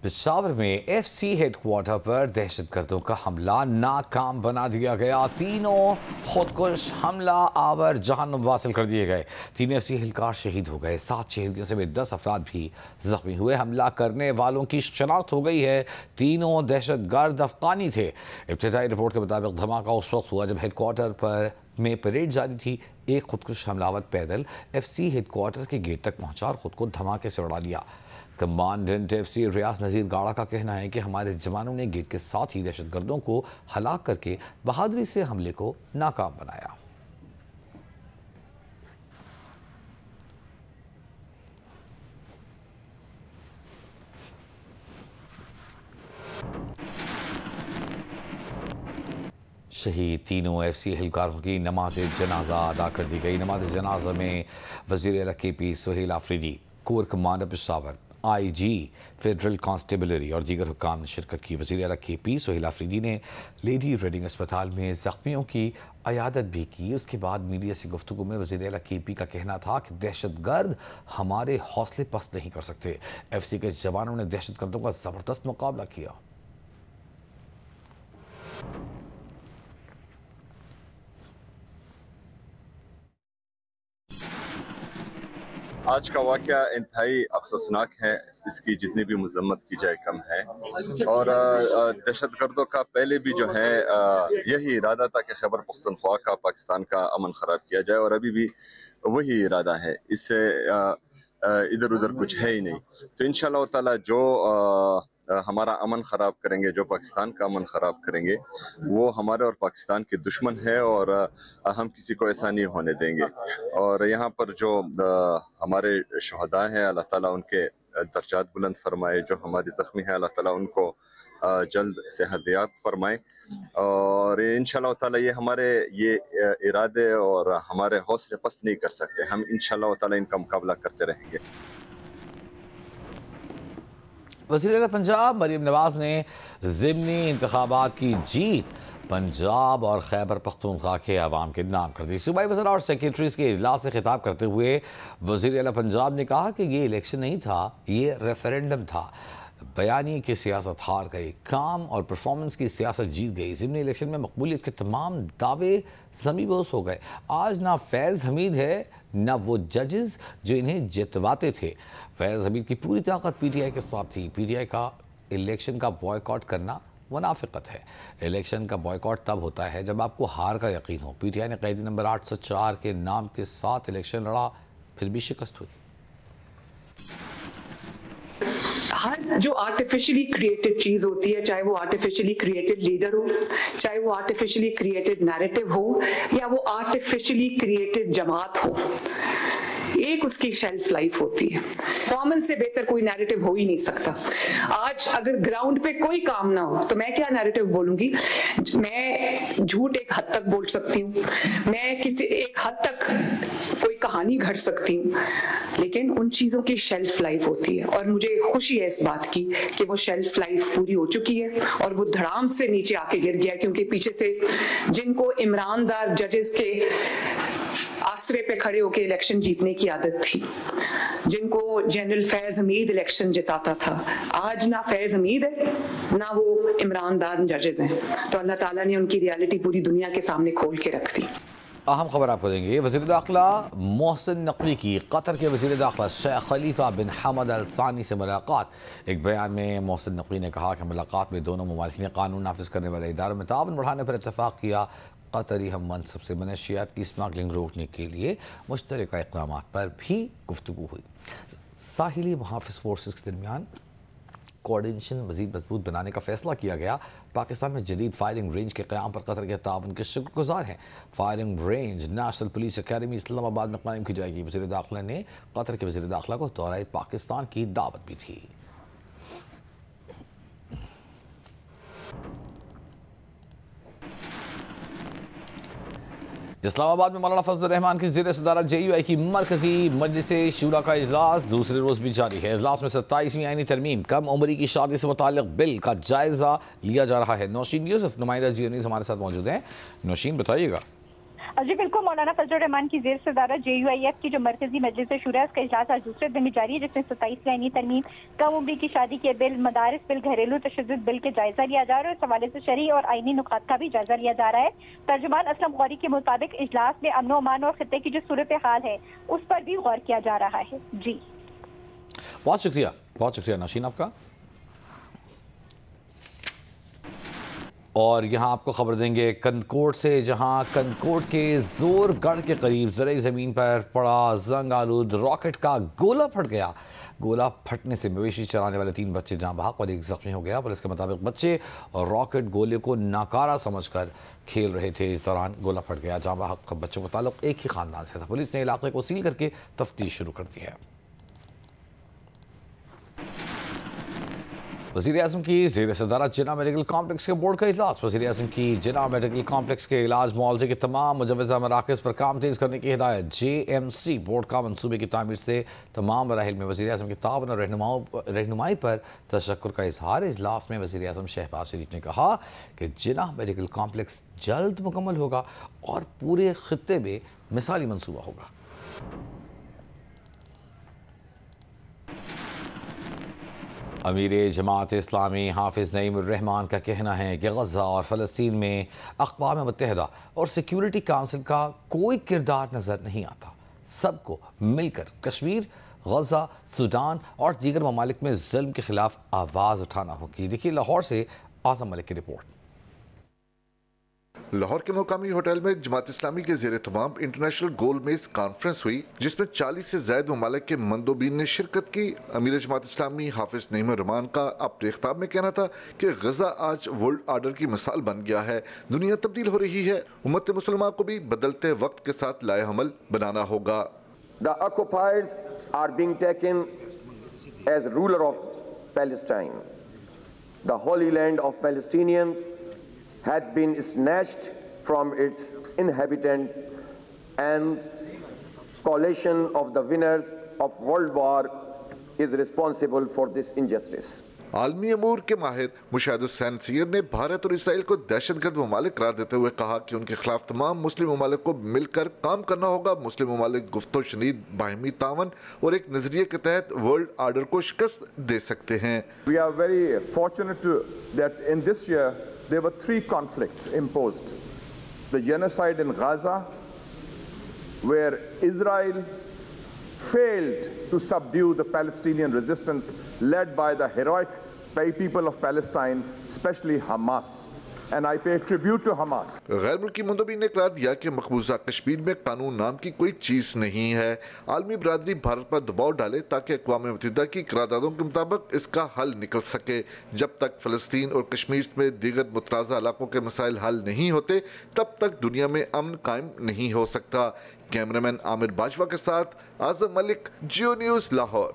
पेशावर में FC headquarter पर दहशतगर्दों का हमला नाकाम बना दिया गया। तीनों खुदकुश हमला आवर जहन्नुम वासिल कर दिए गए। 3 FC एहलकार शहीद हो गए। 7 शहरियों समेत 10 अफराद भी जख्मी हुए। हमला करने वालों की शनाख्त हो गई है। तीनों दहशतगर्द अफगानी थे। इब्तिदाई रिपोर्ट के मुताबिक धमाका उस वक्त हुआ जब हेडक्वार्टर पर में परेड जारी थी। एक खुदकुश हमलावर पैदल FC हेडक्वार्टर के गेट तक पहुंचा और खुद को धमाके से उड़ा लिया। कमांडेंट FC रियाज नज़ीर गाड़ा का कहना है कि हमारे जवानों ने गेट के साथ ही दहशतगर्दों को हलाक करके बहादुरी से हमले को नाकाम बनाया। शहीद तीनों FC एहलकारों की नमाज जनाजा अदा कर दी गई। नमाज जनाजा में वज़ीर आला KP Suhail Afridi, corps commander Peshawar, IG federal constabulary और दीगर हुक्काम ने शिरकत की। वज़ीर आला KP सुहेल आफरीदी ने लेडी रेडिंग अस्पताल में ज़ख्मियों की अयादत भी की। उसके बाद मीडिया से गुफ्तगू में वज़ीर आला KP का कहना था कि दहशतगर्द हमारे हौसले पस्त नहीं कर सकते। FC के जवानों ने दहशतगर्दों का ज़बरदस्त मुकाबला किया। आज का वाक़या इंतहाई अफसोसनाक है। इसकी जितनी भी मज़म्मत की जाए कम है। और दहशतगर्दों का पहले भी जो है यही इरादा था कि खैबर पख्तूनख्वा का, पाकिस्तान का अमन ख़राब किया जाए, और अभी भी वही इरादा है। इससे इधर उधर कुछ है ही नहीं। तो इंशाअल्लाह ताला जो हमारा अमन ख़राब करेंगे, जो पाकिस्तान का अमन ख़राब करेंगे, वो हमारे और पाकिस्तान के दुश्मन है, और हम किसी को ऐसा नहीं होने देंगे। और यहाँ पर जो हमारे शहदा हैं, अल्लाह ताला उनके दर्जात बुलंद फरमाए। जो हमारे ज़ख्मी हैं, अल्लाह ताला उनको जल्द सेहतयाब फरमाए। और इंशाअल्लाह ताला ये हमारे इरादे और हमारे हौसले पस्त नहीं कर सकते। हम इंशाअल्लाह ताला इनका मुकाबला करते रहेंगे। वज़ीर आला पंजाब मरीम नवाज ने ज़िमनी इंतखाबात की जीत पंजाब और खैबर पख्तूनख्वा के अवाम के नाम कर दी। सूबाई वज़रा और सेक्रेटरीज़ के इजलास से खिताब करते हुए वज़ीर आला पंजाब ने कहा कि ये इलेक्शन नहीं था, ये रेफरेंडम था। बयानी की सियासत हार गई, काम और परफॉर्मेंस की सियासत जीत गई। ज़िमनी इलेक्शन में मकबूलियत के तमाम दावे ज़मीबोस हो गए। आज ना फैज़ हमीद है, ना वो जजेस जो इन्हें जितवाते थे। फैज़ हमीद की पूरी ताकत PTI के साथ थी। PTI का इलेक्शन का बॉयकॉट करना मुनाफिकत है। इलेक्शन का बॉयकॉट तब होता है जब आपको हार का यकीन हो। PTI ने कैदी नंबर 804 के नाम के साथ इलेक्शन लड़ा, फिर भी शिकस्त हुई। हर जो आर्टिफिशियली क्रिएटेड चीज होती है, चाहे वो आर्टिफिशियली क्रिएटेड लीडर हो, चाहे वो आर्टिफिशियली क्रिएटेड नैरेटिव हो, या वो आर्टिफिशियली क्रिएटेड जमात हो, एक उसकी शेल्फ लाइफ होती है। परफॉर्मेंस से बेहतर कोई नैरेटिव हो ही नहीं सकता। आज अगर ग्राउंड पे कोई काम ना हो तो मैं क्या नैरेटिव बोलूंगी? मैं झूठ एक हद तक बोल सकती हूँ, मैं किसी एक हद तक कोई कहानी घड़ सकती हूँ, लेकिन उन चीजों की शेल्फ लाइफ होती है। और मुझे खुशी है इस बात की कि वो शेल्फ लाइफ पूरी हो चुकी है और वो धड़ाम से नीचे आके गिर गया, क्योंकि पीछे से जिनको इमरानदार जजेस के आसरे पे खड़े होकर इलेक्शन जीतने की आदत थी, जिनको जनरल फैज हमीद इलेक्शन जिताता था, आज ना फैज हमीद है ना वो इमरानदार जजेस हैं। तो अल्लाह ताला ने उनकी रियलिटी पूरी दुनिया के सामने खोल के रख दी। अहम खबर आपको देंगे। वज़ीर दाखिला मोहसिन नकवी की कतर के वज़ीर दाखिला शेख खलीफा बिन हमद अल थानी से मुलाकात। एक बयान में मोहसिन नकवी ने कहा कि मुलाकात में दोनों ममालिक ने कानून नाफिज करने वाले इदारों में ताउन बढ़ाने पर इत्तफाक किया। कतरी हम मनसब से मनशियात की स्मगलिंग रोकने के लिए मुश्तरका इक़दाम पर भी गुफ्तगू हुई। साहिली मुहाफ़िज़ फोर्सेस के दरमियान कोऑर्डिनेशन मज़ीद मजबूत बनाने का फैसला किया गया। पाकिस्तान में जदीद फायरिंग रेंज के क़याम पर कतर के ताउन के शुक्रगुज़ार हैं। Firing range national police academy Islamabad में कायम की जाएगी। वज़ीर दाखिला ने कतर के वज़ीर दाखिला को दौरे पाकिस्तान की दावत भी थी। इस्लामाबाद में मौलाना फजल रहमान की ज़ेर सदारत JUI की मरकजी मजलिस शूरा का इजलास दूसरे रोज़ भी जारी है। इजलास में 27वीं आईनी तरमीम कम उम्री की शादी से मुताल्लिक़ बिल का जायज़ा लिया जा रहा है। नौशीन यूसुफ नुमाइंदा जियो न्यूज़ हमारे साथ मौजूद हैं। नौशीन बताइएगा। جی بالکل، مولانا فضل الرحمان کی زیر صدارت JUIF کی جو مرکزی مجلس شورا ہے اس کا اجلاس آج دوسرے دن بھی جاری ہے، جس میں 27 آئینی ترمیم، کم عمری کی شادی کے بل، مدارس بل، گھریلو تشدد بل کے جائزہ لیا جا رہا ہے اور اس حوالے سے شرعی اور آئینی نکات کا بھی جائزہ لیا جا رہا ہے۔ ترجمان اسلم غوری کے مطابق اجلاس میں امن و امان اور خطے کی جو صورتحال ہے اس پر بھی غور کیا جا رہا ہے۔ جی بہت شکریہ نوشین آپ کا۔ اور یہاں آپ کو خبر دیں گے کندکوٹ سے، جہاں کندکوٹ کے زور گڑھ کے قریب زرعی زمین پر پڑا زنگ آلود راکٹ کا گولہ پھٹ گیا۔ گولہ پھٹنے سے مویشی چرانے والے 3 بچے جاں بحق اور 1 زخمی ہو گیا۔ پولیس کے مطابق بچے اور راکٹ گولے کو ناکارہ سمجھ کر کھیل رہے تھے، اس دوران گولہ پھٹ گیا۔ جاں بحق بچوں کا تعلق ایک ہی خاندان سے تھا۔ پولیس نے علاقے کو سیل کر کے تفتیش شروع کر دی ہے۔ وزیر اعظم کی زیر صدارت جناح میڈیکل کمپلیکس کے بورڈ کا اجلاس۔ وزیر اعظم کی جناح میڈیکل کمپلیکس کے علاج معالجے کے تمام مجوزہ مراکز پر کام تیز کرنے کی ہدایت۔ JMC بورڈ کا منصوبے کی تعمیر سے تمام مراحل میں وزیر اعظم کے تعاون اور رہنمائی پر تشکر کا اظہار۔ اجلاس میں وزیر اعظم شہباز شریف نے کہا کہ جناح میڈیکل کمپلیکس جلد مکمل ہوگا اور پورے خطے میں مثالی منصوبہ ہوگا۔ امیر جماعت اسلامی حافظ نعیم الرحمان کا کہنا ہے کہ غزہ اور فلسطین میں اقوام متحدہ اور سیکیورٹی کونسل کا کوئی کردار نظر نہیں آتا۔ سب کو مل کر کشمیر، غزہ، سوڈان اور دیگر ممالک میں ظلم کے خلاف آواز اٹھانا ہوگی۔ دیکھیے لاہور سے اعظم ملک کی رپورٹ۔ لاہور کے مقامی ہوٹل میں جماعت اسلامی کے زیر اہتمام انٹرنیشنل گول میز کانفرنس ہوئی، جس میں 40 سے زائد ممالک کے مندوبین نے شرکت کی۔ امیر جماعت اسلامی حافظ نعیم الرحمان کا اپنے خطاب میں کہنا تھا کہ غزہ آج ورلڈ آرڈر کی مثال بن گیا ہے، دنیا تبدیل ہو رہی ہے، امت مسلمہ کو بھی بدلتے وقت کے ساتھ لائے عمل بنانا ہوگا۔ The occupiers are being taken as ruler of Palestine. The holy land of Palestinians had been snatched from its inhabitants, and coalition of the winners of World War is responsible for this injustice. عالمی امور کے ماہر مشاہد حسین سید نے بھارت اور اسرائیل کو دہشت گرد ممالک قرار دیتے ہوئے کہا کہ ان کے خلاف تمام مسلم ممالک کو مل کر کام کرنا ہوگا۔ مسلم ممالک گفت و شنید باہمی تعاون اور ایک نظریے کے تحت ورلڈ آرڈر کو شکست دے سکتے ہیں۔ We are very fortunate that in this year there were 3 conflicts imposed. The genocide in Gaza, where Israel failed to subdue the Palestinian resistance led by the heroic people of Palestine, especially Hamas. And I pay tribute to Hamas. غیر ملکی مندوبین نے قرار دیا کہ مقبوضہ کشمیر میں قانون نام کی کوئی چیز نہیں ہے۔ عالمی برادری بھارت پر دباؤ ڈالے تاکہ اقوام متحدہ کی قراردادوں کے مطابق اس کا حل نکل سکے۔ جب تک فلسطین اور کشمیر میں دیگر متنازع علاقوں کے مسائل حل نہیں ہوتے، تب تک دنیا میں امن قائم نہیں ہو سکتا۔ کیمرامین عامر باجوہ کے ساتھ اعظم ملک، جیو نیوز، لاہور۔